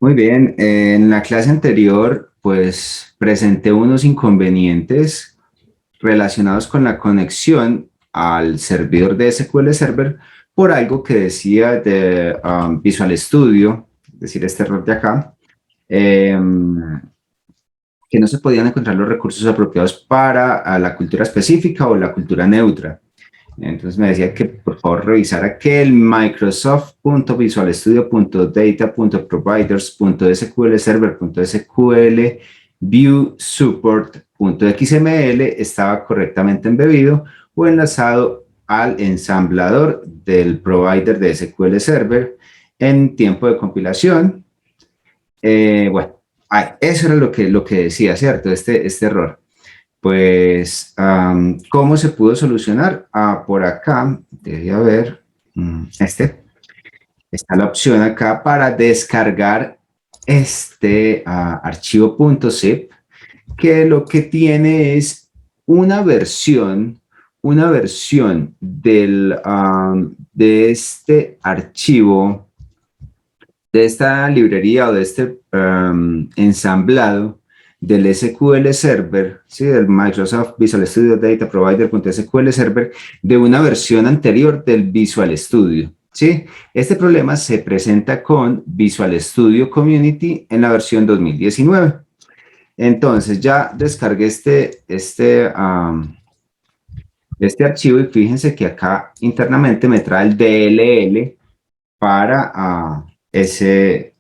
Muy bien, en la clase anterior, pues presenté unos inconvenientes relacionados con la conexión al servidor de SQL Server por algo que decía de Visual Studio, es decir, este error de acá, que no se podían encontrar los recursos apropiados para la cultura específica o la cultura neutra. Entonces me decía que por favor revisara que el microsoft.visualstudio.data.providers.sqlserver.sql view support.xml estaba correctamente embebido o enlazado al ensamblador del provider de SQL Server en tiempo de compilación. Bueno, eso era lo que decía, ¿cierto? Este error. Pues, ¿cómo se pudo solucionar? Por acá, debe haber, está la opción acá para descargar este archivo .zip, que lo que tiene es una versión de este archivo, de esta librería o de este ensamblado del SQL Server, ¿sí? Del Microsoft Visual Studio Data Provider.sql Server, de una versión anterior del Visual Studio. ¿Sí? Este problema se presenta con Visual Studio Community en la versión 2019. Entonces ya descargué este archivo y fíjense que acá internamente me trae el DLL para ese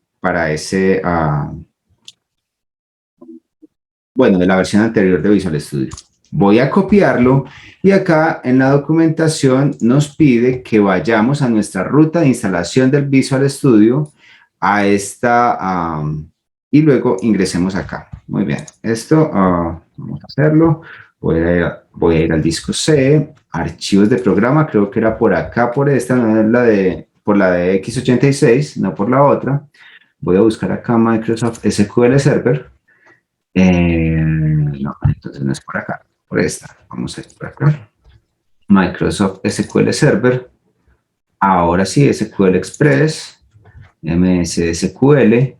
bueno, de la versión anterior de Visual Studio. Voy a copiarlo y acá en la documentación nos pide que vayamos a nuestra ruta de instalación del Visual Studio a esta y luego ingresemos acá. Muy bien, esto vamos a hacerlo. Voy a ir al disco C, archivos de programa, creo que era por acá, por esta, no es por la de x86, no por la otra. Voy a buscar acá Microsoft SQL Server. No, entonces no es por acá, por esta. Vamos a ir por acá. Microsoft SQL Server. Ahora sí, SQL Express. MS SQL.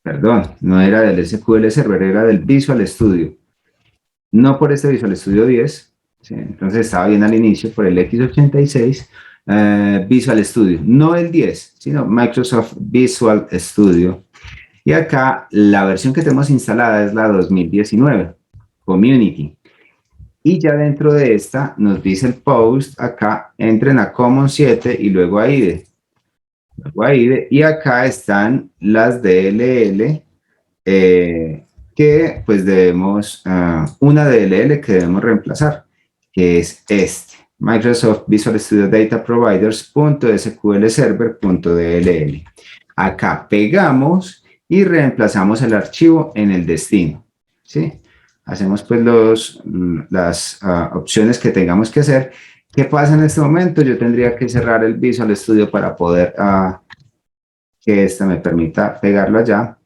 Perdón, no era del SQL Server, era del Visual Studio. No por este Visual Studio 10. ¿Sí? Entonces estaba bien al inicio por el x86. Visual Studio, no el 10, sino Microsoft Visual Studio. Y acá la versión que tenemos instalada es la 2019, Community. Y ya dentro de esta nos dice el post, acá entren a Common 7 y luego a IDE. Luego a IDE y acá están las DLL que pues debemos, una DLL que debemos reemplazar, que es este. Microsoft Visual Studio Data Providers.sql Server.dll. Acá pegamos y reemplazamos el archivo en el destino. ¿Sí? Hacemos pues las opciones que tengamos que hacer. ¿Qué pasa en este momento? Yo tendría que cerrar el Visual Studio para poder que esta me permita pegarlo allá.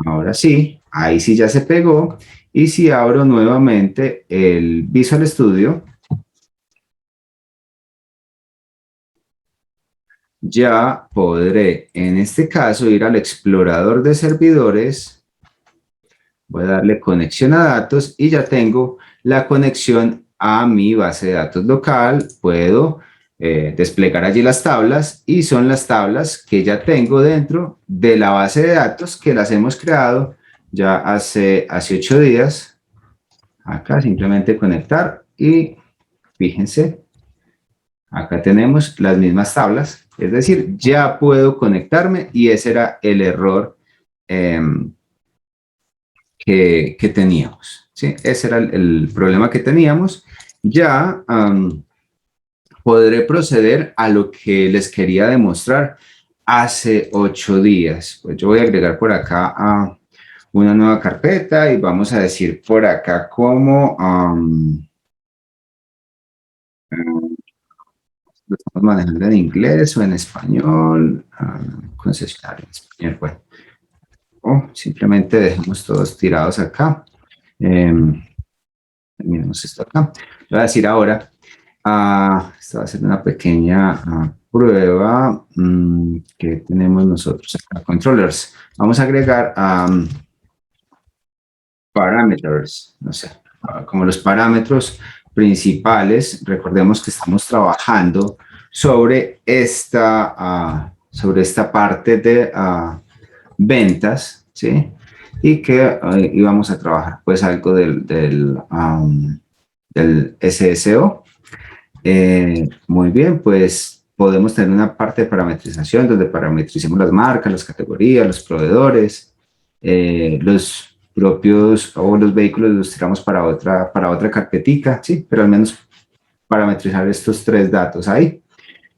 Ahora sí, ahí sí ya se pegó. Y si abro nuevamente el Visual Studio, ya podré, en este caso, ir al explorador de servidores. Voy a darle conexión a datos y ya tengo la conexión a mi base de datos local. Puedo desplegar allí las tablas y son las tablas que ya tengo dentro de la base de datos que las hemos creado ya hace 8 días. Acá simplemente conectar y fíjense, acá tenemos las mismas tablas, es decir, ya puedo conectarme y ese era el error que teníamos. ¿Sí? Ese era el problema que teníamos. Ya podré proceder a lo que les quería demostrar hace 8 días. Pues yo voy a agregar por acá a una nueva carpeta y vamos a decir por acá cómo lo estamos manejando en inglés o en español, concesionario en español, bueno. O simplemente dejamos todos tirados acá. Terminemos esto acá. Voy a decir ahora, esto va a ser una pequeña prueba que tenemos nosotros acá, controllers. Vamos a agregar parameters, no sé, como los parámetros principales. Recordemos que estamos trabajando sobre esta parte de ventas, ¿sí? Y que íbamos a trabajar pues algo del SSO. Muy bien, pues podemos tener una parte de parametrización donde parametricemos las marcas, las categorías, los proveedores, los propios o los vehículos los tiramos para otra carpetica, sí, pero al menos parametrizar estos tres datos ahí.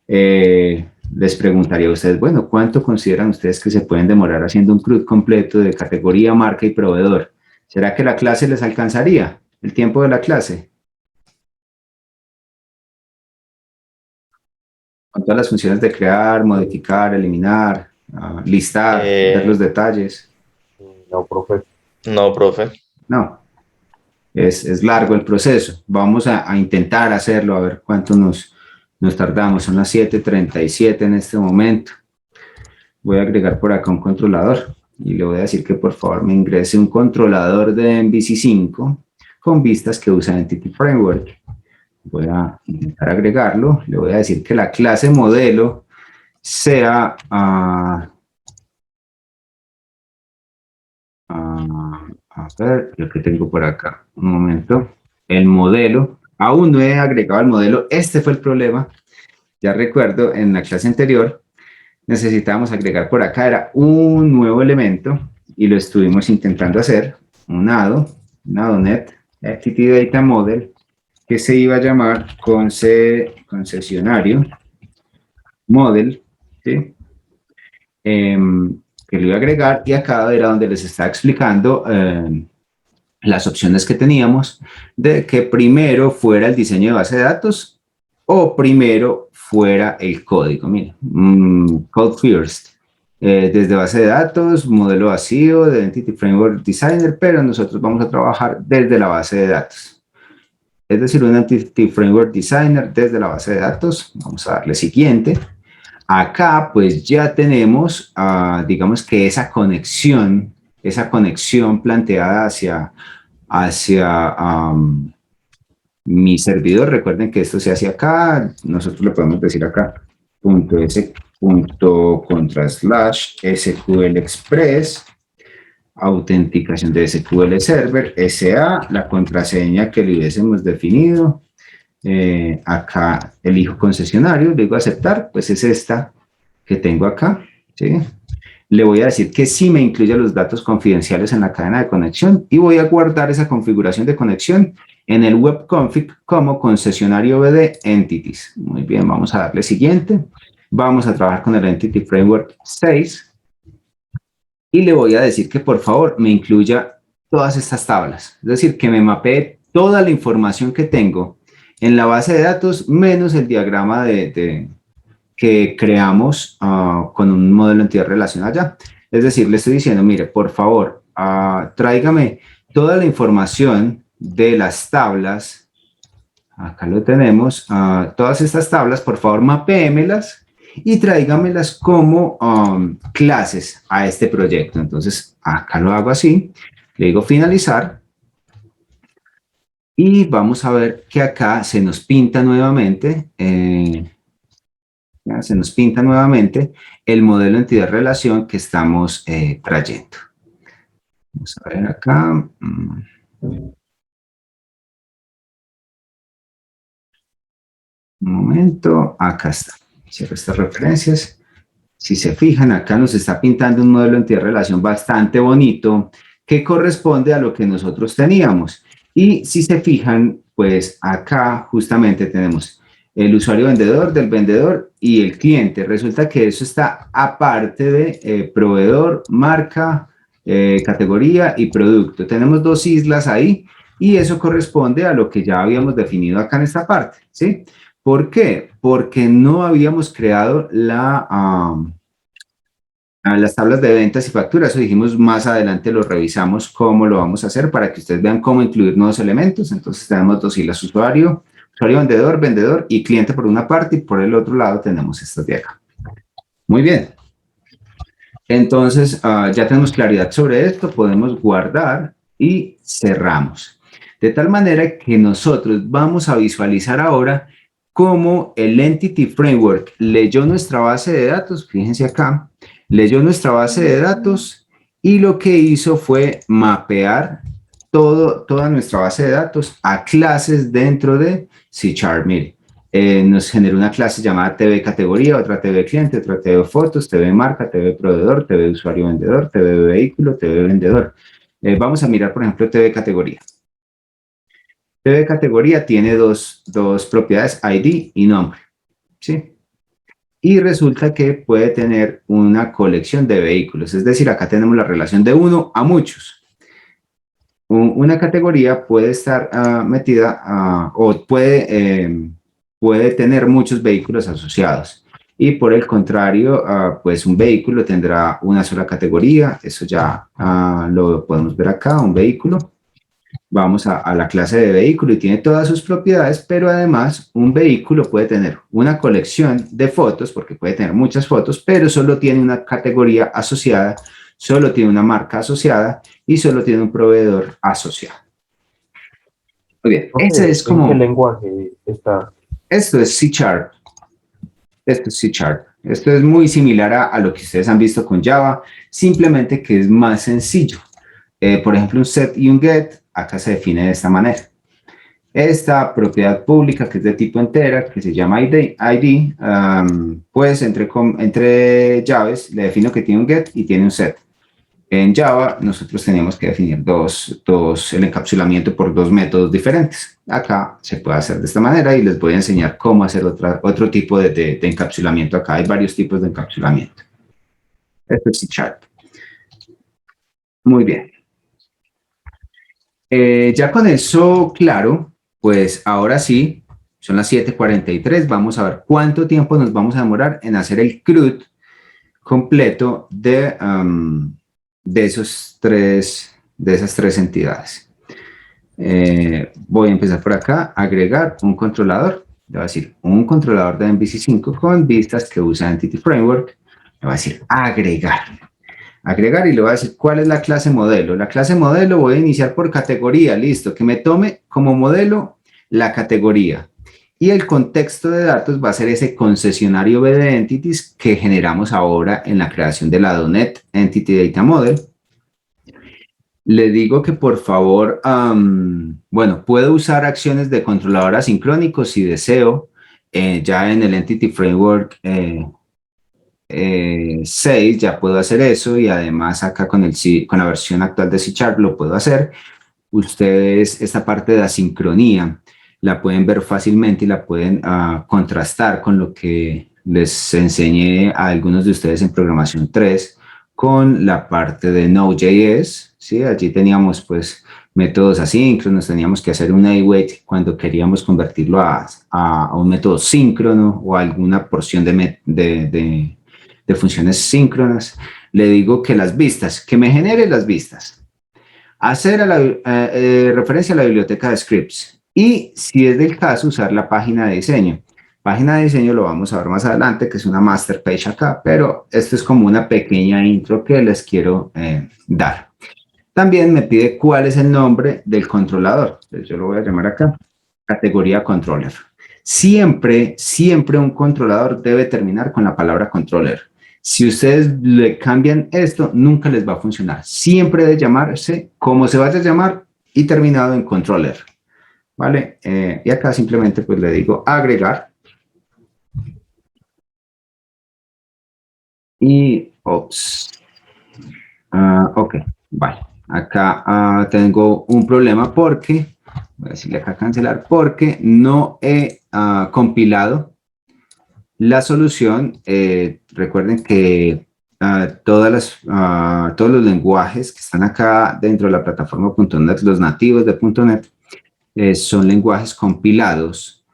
Les preguntaría a ustedes, bueno, ¿cuánto consideran ustedes que se pueden demorar haciendo un CRUD completo de categoría, marca y proveedor? ¿Será que la clase les alcanzaría el tiempo de la clase? Con todas las funciones de crear, modificar, eliminar, listar, ver los Eh, detalles. no, profe. No, profe. No, es largo el proceso. Vamos a intentar hacerlo, a ver cuánto nos tardamos. Son las 7:37 en este momento. Voy a agregar por acá un controlador y le voy a decir que por favor me ingrese un controlador de MVC5 con vistas que usa Entity Framework. Voy a intentar agregarlo. Le voy a decir que la clase modelo sea a ver, lo que tengo por acá, un momento, el modelo, aún no he agregado el modelo, este fue el problema, ya recuerdo en la clase anterior, necesitábamos agregar por acá, era un nuevo elemento, y lo estuvimos intentando hacer, un ADO.NET, Entity Data Model, que se iba a llamar concesionario model, ¿sí? Que lo iba a agregar, y acá era donde les estaba explicando las opciones que teníamos de que primero fuera el diseño de base de datos o primero fuera el código. Mira, code first. Desde base de datos, modelo vacío, de Entity Framework Designer, pero nosotros vamos a trabajar desde la base de datos. Es decir, un Entity Framework Designer desde la base de datos. Vamos a darle siguiente. Acá pues ya tenemos, digamos que esa conexión planteada hacia mi servidor. Recuerden que esto se hace acá, nosotros le podemos decir acá .s contra slash SQL Express, autenticación de SQL Server, SA, la contraseña que le hubiésemos definido. Acá elijo concesionario, le digo aceptar, pues es esta que tengo acá, ¿sí? Le voy a decir que sí me incluya los datos confidenciales en la cadena de conexión y voy a guardar esa configuración de conexión en el webconfig como concesionario BD entities. Muy bien, vamos a darle siguiente. Vamos a trabajar con el Entity Framework 6 y le voy a decir que por favor me incluya todas estas tablas. Es decir, que me mapee toda la información que tengo en la base de datos menos el diagrama que creamos con un modelo de entidad relacional allá. Es decir, le estoy diciendo, mire, por favor, tráigame toda la información de las tablas, acá lo tenemos, todas estas tablas, por favor, mapémelas y tráigamelas como clases a este proyecto. Entonces, acá lo hago así, le digo finalizar, y vamos a ver que acá se nos pinta nuevamente, se nos pinta nuevamente el modelo de entidad-relación que estamos trayendo. Vamos a ver acá. Un momento, acá está. Cierro estas referencias. Si se fijan, acá nos está pintando un modelo de entidad-relación bastante bonito que corresponde a lo que nosotros teníamos. Y si se fijan, pues acá justamente tenemos el usuario vendedor, del vendedor y el cliente. Resulta que eso está aparte de proveedor, marca, categoría y producto. Tenemos dos islas ahí y eso corresponde a lo que ya habíamos definido acá en esta parte, ¿sí? ¿Por qué? Porque no habíamos creado la Las tablas de ventas y facturas, eso dijimos más adelante, lo revisamos cómo lo vamos a hacer para que ustedes vean cómo incluir nuevos elementos. Entonces tenemos dos hilas: usuario, vendedor, vendedor y cliente por una parte, y por el otro lado tenemos estas de acá. Muy bien. Entonces ya tenemos claridad sobre esto, podemos guardar y cerramos. De tal manera que nosotros vamos a visualizar ahora cómo el Entity Framework leyó nuestra base de datos, fíjense acá, leyó nuestra base de datos y lo que hizo fue mapear toda nuestra base de datos a clases dentro de C#. Mire, nos generó una clase llamada TV categoría, otra TV cliente, otra TV fotos, TV marca, TV proveedor, TV usuario vendedor, TV vehículo, TV vendedor. Vamos a mirar, por ejemplo, TV categoría. TV categoría tiene dos propiedades, ID y nombre, ¿sí? Y resulta que puede tener una colección de vehículos, es decir, acá tenemos la relación de uno a muchos. Una categoría puede estar metida o puede tener muchos vehículos asociados. Y por el contrario, pues un vehículo tendrá una sola categoría. Eso ya lo podemos ver acá, un vehículo. Vamos a la clase de vehículo y tiene todas sus propiedades, pero además un vehículo puede tener una colección de fotos, porque puede tener muchas fotos, pero solo tiene una categoría asociada, solo tiene una marca asociada y solo tiene un proveedor asociado. Muy bien, Okay, ese es como... ¿en qué lenguaje está? Esto es C#. Esto es C#. Esto es muy similar a lo que ustedes han visto con Java, simplemente que es más sencillo. Por ejemplo, un set y un get, acá se define de esta manera. Esta propiedad pública, que es de tipo entera, que se llama ID, pues entre llaves le defino que tiene un get y tiene un set. En Java nosotros teníamos que definir el encapsulamiento por dos métodos diferentes. Acá se puede hacer de esta manera y les voy a enseñar cómo hacer otro tipo de encapsulamiento. Acá hay varios tipos de encapsulamiento. Esto es C#. Muy bien. Ya con eso claro, pues ahora sí, son las 7:43, vamos a ver cuánto tiempo nos vamos a demorar en hacer el CRUD completo de esas tres entidades. Voy a empezar por acá, agregar un controlador, le voy a decir un controlador de MVC5 con vistas que usa Entity Framework, le voy a decir agregar y le voy a decir cuál es la clase modelo. La clase modelo voy a iniciar por categoría, listo, que me tome como modelo la categoría. Y el contexto de datos va a ser ese concesionario B de entities que generamos ahora en la creación de la .NET Entity Data Model. Le digo que por favor, bueno, puedo usar acciones de controlador asincrónico si deseo, ya en el Entity Framework 6 ya puedo hacer eso, y además acá con la versión actual de C# lo puedo hacer. Ustedes esta parte de asincronía la pueden ver fácilmente y la pueden contrastar con lo que les enseñé a algunos de ustedes en programación 3 con la parte de Node.js, ¿sí? Allí teníamos pues métodos asíncronos, teníamos que hacer un await cuando queríamos convertirlo a un método síncrono o a alguna porción de funciones síncronas. Le digo que las vistas, que me genere las vistas. Hacer referencia a la biblioteca de scripts. Y si es del caso, usar la página de diseño. Página de diseño lo vamos a ver más adelante, que es una master page acá, pero esto es como una pequeña intro que les quiero dar. También me pide cuál es el nombre del controlador. Entonces yo lo voy a llamar acá, categoría controller. Siempre un controlador debe terminar con la palabra controller. Si ustedes le cambian esto, nunca les va a funcionar. Siempre debe llamarse como se vaya a llamar y terminado en controller. ¿Vale? Y acá simplemente pues le digo agregar. Y, ok, vale. Acá tengo un problema porque, voy a decirle acá cancelar, porque no he compilado la solución. Recuerden que todos los lenguajes que están acá dentro de la plataforma .NET, los nativos de .NET, son lenguajes compilados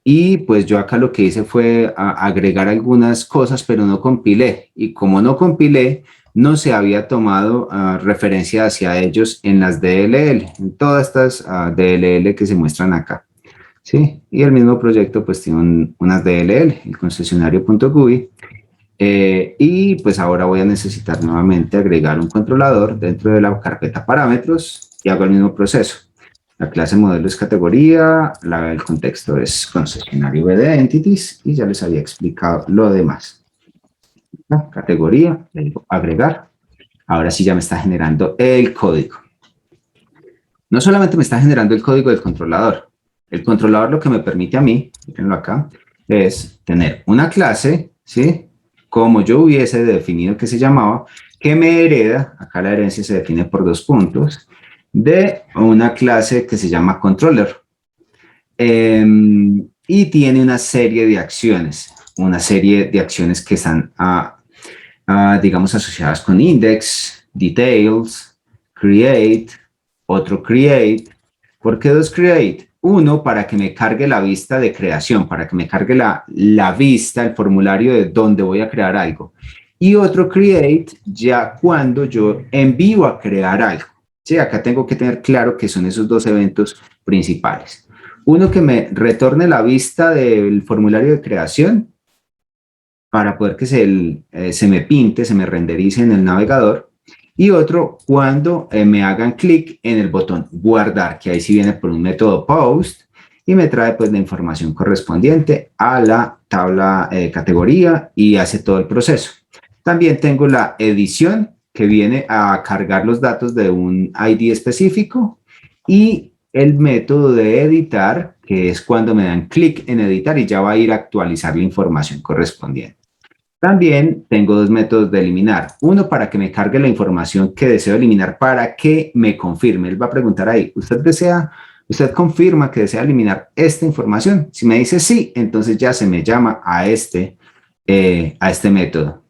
Y pues yo acá lo que hice fue agregar algunas cosas, pero no compilé. Y como no compilé, no se había tomado referencia hacia ellos en las DLL, en todas estas DLL que se muestran acá. ¿Sí? Y el mismo proyecto pues tiene unas DLL, el concesionario.gui. Y pues ahora voy a necesitar nuevamente agregar un controlador dentro de la carpeta parámetros y hago el mismo proceso. La clase modelo es categoría, el contexto es concesionario BD Entities y ya les había explicado lo demás. Categoría, le digo agregar. Ahora sí ya me está generando el código. No solamente me está generando el código del controlador. El controlador lo que me permite a mí, mírenlo acá, es tener una clase, ¿sí? Como yo hubiese definido que se llamaba, que me hereda, acá la herencia se define por 2 puntos, de una clase que se llama controller. Y tiene una serie de acciones que están, digamos, asociadas con index, details, create, otro create. ¿Por qué 2 create? Uno, para que me cargue la vista de creación, para que me cargue la vista, el formulario de dónde voy a crear algo. Y otro create ya cuando yo envío a crear algo. Sí, acá tengo que tener claro que son esos 2 eventos principales. Uno que me retorne la vista del formulario de creación para poder que se me pinte, se me renderice en el navegador. Y otro cuando me hagan clic en el botón guardar, que ahí sí viene por un método post y me trae pues la información correspondiente a la tabla categoría y hace todo el proceso. También tengo la edición que viene a cargar los datos de un ID específico y el método de editar, que es cuando me dan clic en editar y ya va a ir a actualizar la información correspondiente. También tengo 2 métodos de eliminar. Uno para que me cargue la información que deseo eliminar para que me confirme. Él va a preguntar ahí, ¿usted confirma que desea eliminar esta información? Si me dice sí, entonces ya se me llama a este método.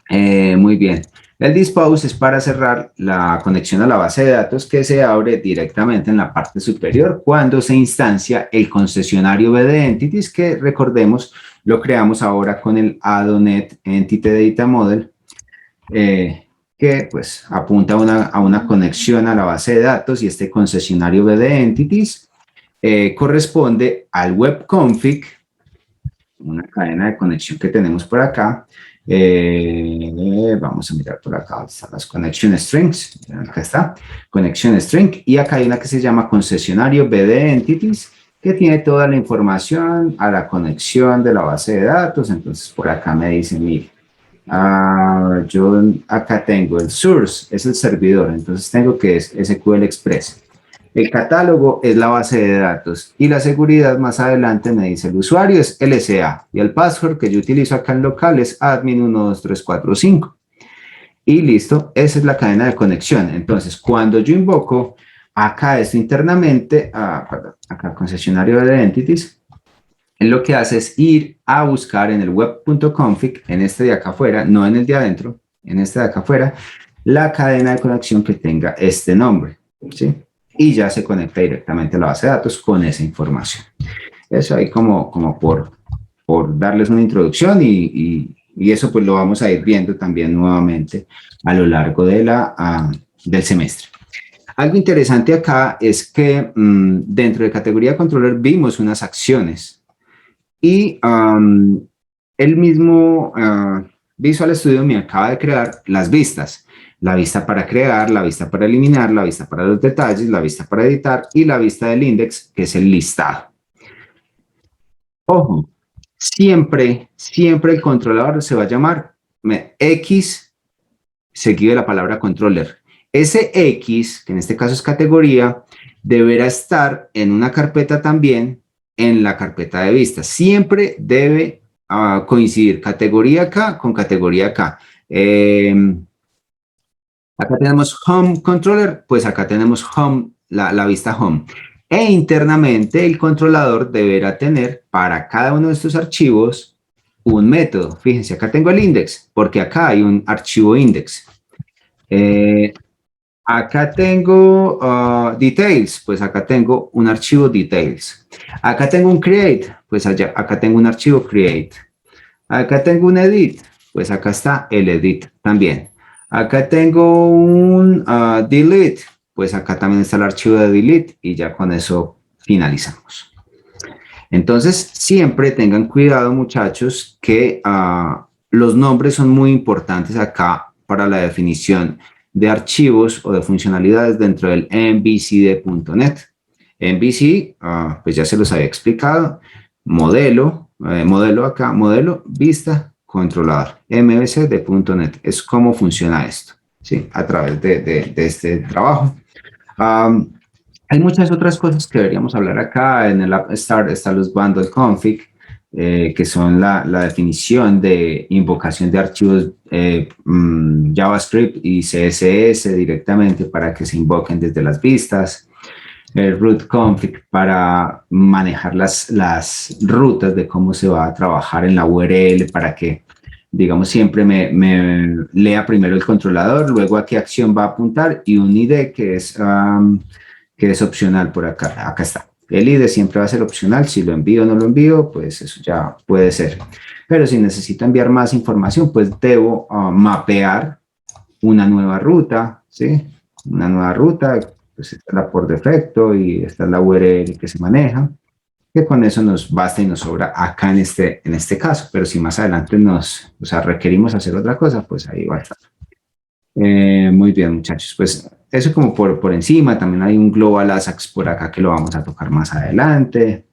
Muy bien. El dispose es para cerrar la conexión a la base de datos que se abre directamente en la parte superior cuando se instancia el concesionario BD Entities, que recordemos lo creamos ahora con el ADONET Entity Data Model, que pues apunta a una conexión a la base de datos, y este concesionario BD Entities corresponde al web config, una cadena de conexión que tenemos por acá. Vamos a mirar por acá, están las connection strings, acá está, connection string, y acá hay una que se llama concesionario BD Entities, que tiene toda la información a la conexión de la base de datos. Entonces por acá me dicen, mire, yo acá tengo el source, es el servidor, entonces tengo que es SQL Express. El catálogo es la base de datos y la seguridad más adelante me dice el usuario es LSA y el password que yo utilizo acá en local es admin12345. Y listo, esa es la cadena de conexión. Entonces, cuando yo invoco acá esto internamente, acá concesionario de entities, él lo que hace es ir a buscar en el web.config, en este de acá afuera, no en el de adentro, en este de acá afuera, la cadena de conexión que tenga este nombre, ¿sí? Y ya se conecta directamente a la base de datos con esa información. Eso ahí como por darles una introducción y eso pues lo vamos a ir viendo también nuevamente a lo largo de del semestre. Algo interesante acá es que dentro de categoría controller vimos unas acciones y el mismo Visual Studio me acaba de crear las vistas. La vista para crear, la vista para eliminar, la vista para los detalles, la vista para editar y la vista del index, que es el listado. Ojo, siempre el controlador se va a llamar X seguido de la palabra controller. Ese X, que en este caso es categoría, deberá estar en una carpeta también en la carpeta de vista. Siempre debe coincidir categoría acá con categoría acá. Acá tenemos Home Controller, pues acá tenemos Home, la vista Home. E internamente el controlador deberá tener para cada uno de estos archivos un método. Fíjense, acá tengo el index, porque acá hay un archivo index. Acá tengo details, pues acá tengo un archivo details. Acá tengo un create, pues allá, acá tengo un archivo create. Acá tengo un edit, pues acá está el edit también. Acá tengo un delete, pues acá también está el archivo de delete y ya con eso finalizamos. Entonces, siempre tengan cuidado, muchachos, que los nombres son muy importantes acá para la definición de archivos o de funcionalidades dentro del MVC.NET. MVC, pues ya se los había explicado, modelo acá, modelo, vista, controlador, MVC de .NET. Es cómo funciona esto, ¿sí? A través de este trabajo. Hay muchas otras cosas que deberíamos hablar acá. En el App Start están los bundle config, que son la definición de invocación de archivos JavaScript y CSS directamente para que se invoquen desde las vistas. El root config para manejar las rutas de cómo se va a trabajar en la URL para que, digamos, siempre me lea primero el controlador, luego a qué acción va a apuntar y un ID que es opcional por acá. Acá está. El ID siempre va a ser opcional. Si lo envío o no lo envío, pues eso ya puede ser. Pero si necesito enviar más información, pues debo mapear una nueva ruta, ¿sí? Una nueva ruta, pues esta es la por defecto y esta es la URL que se maneja, que con eso nos basta y nos sobra acá en este caso. Pero si más adelante requerimos hacer otra cosa, pues ahí va a estar. Muy bien, muchachos. Pues eso como por encima. También hay un Global ASAX por acá que lo vamos a tocar más adelante.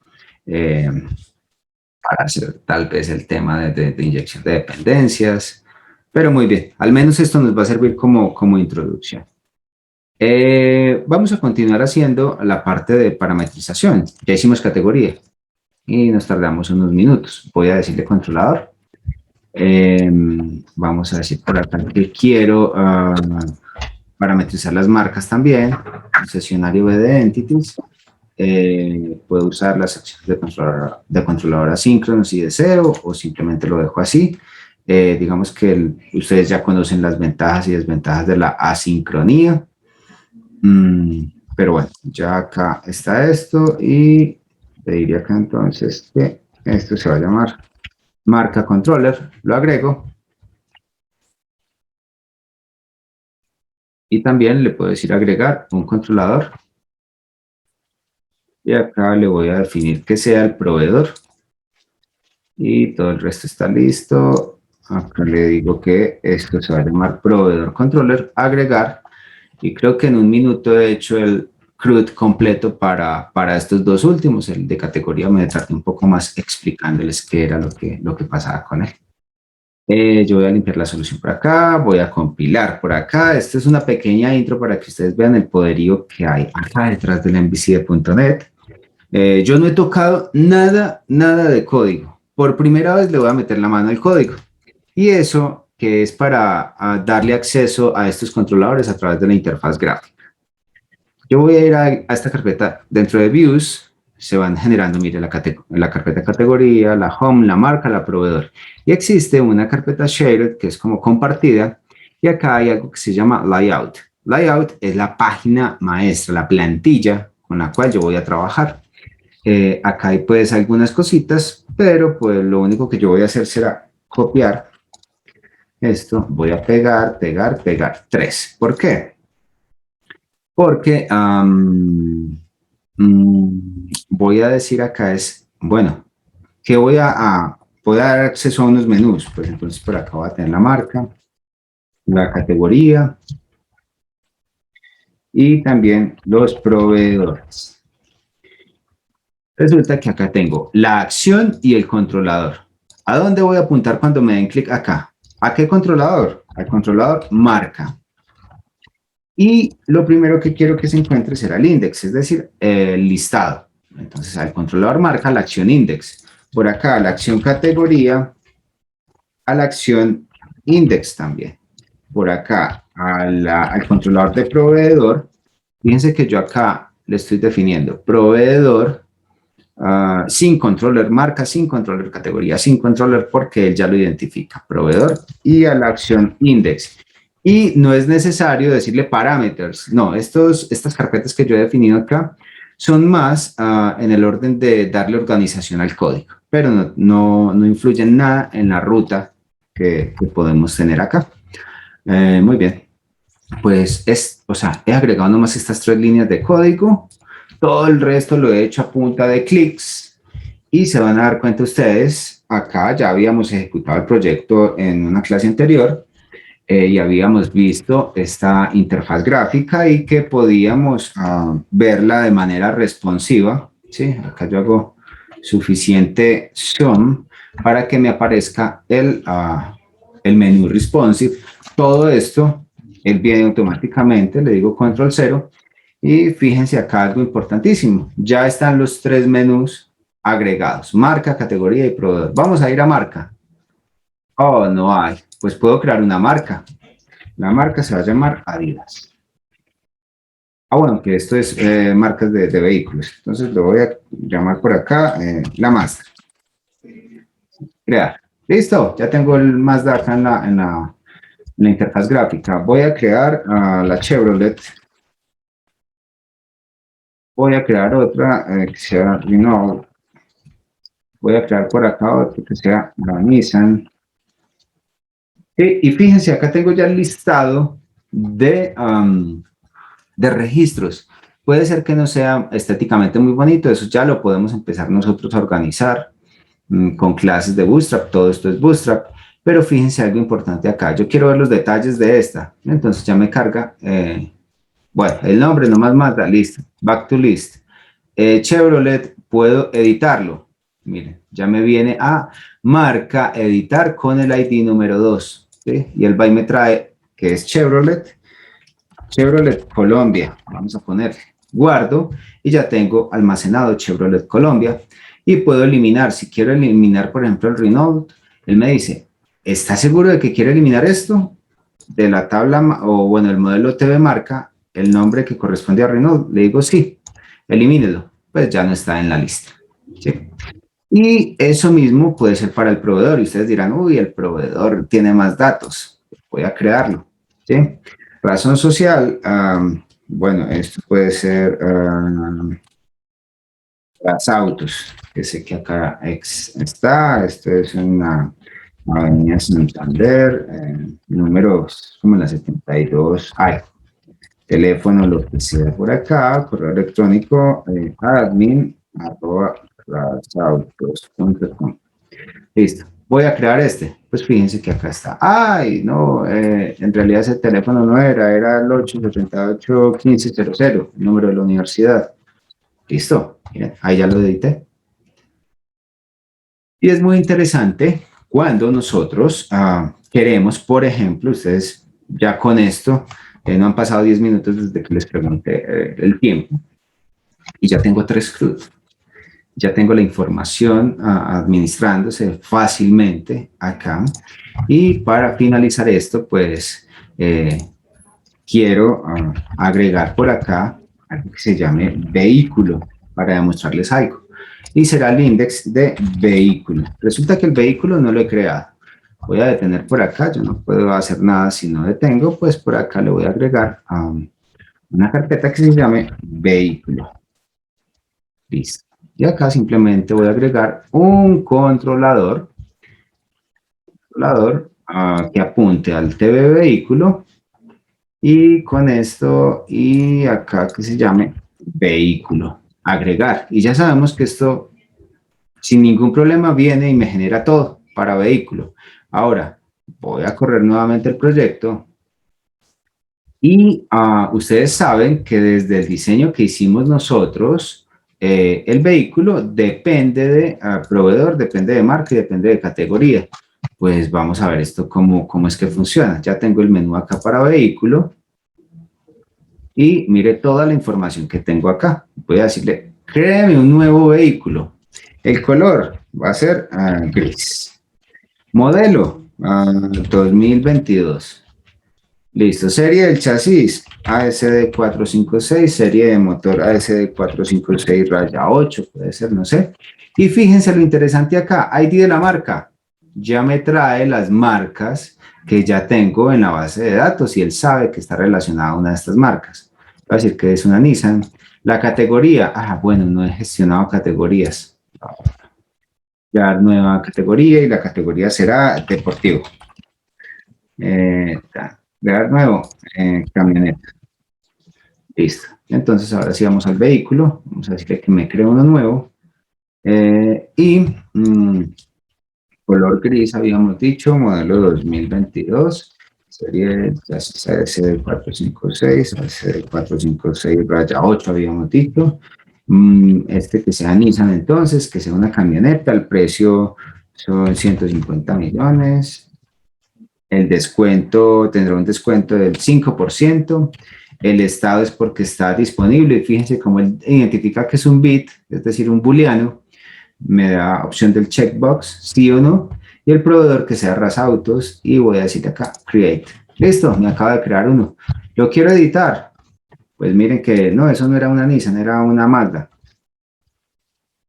Para hacer tal vez el tema de inyección de dependencias. Pero muy bien. Al menos esto nos va a servir como introducción. Vamos a continuar haciendo la parte de parametrización. Ya hicimos categoría y nos tardamos unos minutos. Voy a decirle controlador. Vamos a decir por acá que quiero parametrizar las marcas también. El sesionario de entities. Puedo usar las acciones de controlador asíncrono si deseo o simplemente lo dejo así. Digamos que ustedes ya conocen las ventajas y desventajas de la asincronía. Pero bueno, ya acá está esto y le diría acá entonces que esto se va a llamar marca controller, lo agrego y también le puedo decir agregar un controlador y acá le voy a definir que sea el proveedor y todo el resto está listo. Acá le digo que esto se va a llamar proveedor controller, agregar, y creo que en un minuto he hecho el CRUD completo para estos dos últimos. El de categoría me tardé un poco más explicándoles qué era lo que pasaba con él. Yo voy a limpiar la solución por acá, voy a compilar por acá. Esta es una pequeña intro para que ustedes vean el poderío que hay acá detrás del MVC.NET. Yo no he tocado nada de código. Por primera vez le voy a meter la mano al código. Y eso que es para darle acceso a estos controladores a través de la interfaz gráfica. Yo voy a ir a esta carpeta. Dentro de Views se van generando, mire, la carpeta categoría, la home, la marca, la proveedor. Y existe una carpeta shared que es como compartida. Y acá hay algo que se llama layout. Layout es la página maestra, la plantilla con la cual yo voy a trabajar. Acá hay pues algunas cositas, pero pues lo único que yo voy a hacer será copiar esto. Voy a pegar 3. ¿Por qué? Porque voy a decir acá bueno, que voy a dar acceso a unos menús. Pues entonces por acá voy a tener la marca, la categoría y también los proveedores. Resulta que acá tengo la acción y el controlador. ¿A dónde voy a apuntar cuando me den clic acá? ¿A qué controlador? Al controlador marca. Y lo primero que quiero que se encuentre será el index, es decir, el listado. Entonces, al controlador marca la acción index. Por acá, la acción categoría, a la acción index también. Por acá, al controlador de proveedor. Fíjense que yo acá le estoy definiendo proveedor sin controller marca, sin controller categoría, sin controller porque él ya lo identifica, proveedor, y a la acción index. Y no es necesario decirle parameters, no, estas carpetas que yo he definido acá son más en el orden de darle organización al código, pero no influyen nada en la ruta que podemos tener acá. Muy bien, pues he agregado nomás estas 3 líneas de código, todo el resto lo he hecho a punta de clics y se van a dar cuenta ustedes, acá ya habíamos ejecutado el proyecto en una clase anterior y habíamos visto esta interfaz gráfica y que podíamos verla de manera responsiva, ¿sí? Acá yo hago suficiente zoom para que me aparezca el menú responsive. Todo esto, él viene automáticamente, le digo control 0 y fíjense acá algo importantísimo. Ya están los 3 menús agregados, marca, categoría y proveedor. Vamos a ir a marca. Oh, no hay. Pues puedo crear una marca. La marca se va a llamar Adidas. Bueno, que esto es marcas de vehículos. Entonces lo voy a llamar por acá la Mazda. Crear. Listo, ya tengo el Mazda acá en la interfaz gráfica. Voy a crear la Chevrolet. Voy a crear otra que sea Renault. Voy a crear por acá otra que sea la Nissan. Y fíjense, acá tengo ya el listado de registros. Puede ser que no sea estéticamente muy bonito, eso ya lo podemos empezar nosotros a organizar con clases de Bootstrap, todo esto es Bootstrap, pero fíjense algo importante acá, yo quiero ver los detalles de esta, entonces ya me carga, bueno, el nombre nomás mata, listo, back to list. Chevrolet, puedo editarlo, miren, ya me viene a marca, editar con el ID número 2, ¿sí? Y el by me trae que es Chevrolet Colombia, vamos a poner, guardo y ya tengo almacenado Chevrolet Colombia y puedo eliminar, si quiero eliminar por ejemplo el Renault, él me dice, ¿está seguro de que quiere eliminar esto? De la tabla o bueno, el modelo TV marca, el nombre que corresponde a Renault, le digo sí, elimínelo, pues ya no está en la lista, ¿sí? Y eso mismo puede ser para el proveedor y ustedes dirán, uy, el proveedor tiene más datos, voy a crearlo, ¿sí? Razón social, bueno, esto puede ser las autos, que sé que acá está, esto es una avenida Santander, números como la 72, teléfono, lo que sea por acá, correo electrónico, admin@rasautos.com. Listo. Voy a crear este. Pues fíjense que acá está. ¡Ay! No, en realidad ese teléfono no era el 878-1500, el número de la universidad. Listo. Miren, ahí ya lo edité. Y es muy interesante cuando nosotros queremos, por ejemplo, ustedes ya con esto, no han pasado 10 minutos desde que les pregunté el tiempo, y ya tengo 3 CRUD. Ya tengo la información administrándose fácilmente acá. Y para finalizar esto, pues quiero agregar por acá algo que se llame vehículo para demostrarles algo. Y será el index de vehículo. Resulta que el vehículo no lo he creado. Voy a detener por acá, yo no puedo hacer nada si no detengo, pues por acá le voy a agregar una carpeta que se llame vehículo. Listo. Y acá simplemente voy a agregar un controlador que apunte al TV vehículo y con esto y acá que se llame vehículo, agregar. Y ya sabemos que esto sin ningún problema viene y me genera todo para vehículo. Ahora voy a correr nuevamente el proyecto y ustedes saben que desde el diseño que hicimos nosotros, el vehículo depende de proveedor, depende de marca y depende de categoría. Pues vamos a ver esto cómo es que funciona. Ya tengo el menú acá para vehículo y mire toda la información que tengo acá. Voy a decirle, créeme un nuevo vehículo. El color va a ser gris. Modelo 2022. Listo, serie del chasis ASD456, serie de motor ASD456-8, puede ser, no sé. Y fíjense lo interesante acá, ID de la marca. Ya me trae las marcas que ya tengo en la base de datos y él sabe que está relacionada a una de estas marcas. Va a decir que es una Nissan, La categoría, bueno, no he gestionado categorías. Crear nueva categoría y la categoría será deportivo. Crear nuevo, camioneta. Listo. Entonces ahora sí vamos al vehículo. Vamos a decirle que me cree uno nuevo. Color gris habíamos dicho, modelo 2022. Serie ASD456, ASD456-8 habíamos dicho. Este que sea Nissan entonces, que sea una camioneta, el precio son 150 millones. El descuento tendrá un descuento del 5%. El estado es porque está disponible. Y fíjense cómo él identifica que es un bit, es decir, un booleano. Me da opción del checkbox, sí o no. Y el proveedor que sea Ras Autos. Y voy a decir acá, create. Listo, me acaba de crear uno. Lo quiero editar. Pues miren que no, eso no era una Nissan, era una Mazda.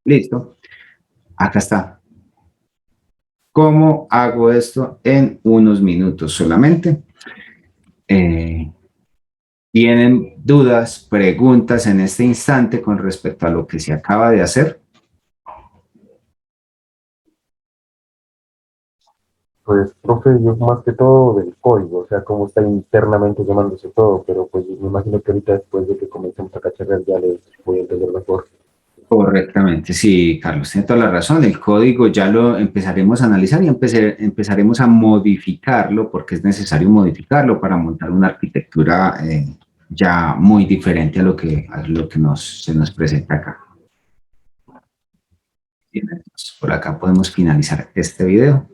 Listo. Acá está. ¿Cómo hago esto en unos minutos solamente? ¿Tienen dudas, preguntas en este instante con respecto a lo que se acaba de hacer? Pues, profe, yo más que todo del código, o sea, cómo está internamente llamándose todo, pero pues me imagino que ahorita después de que comencemos a cacharrear ya les voy a entender mejor. Correctamente, sí, Carlos, tiene toda la razón. El código ya lo empezaremos a analizar y empezaremos a modificarlo porque es necesario modificarlo para montar una arquitectura ya muy diferente a lo que se nos presenta acá. Bien, por acá podemos finalizar este video.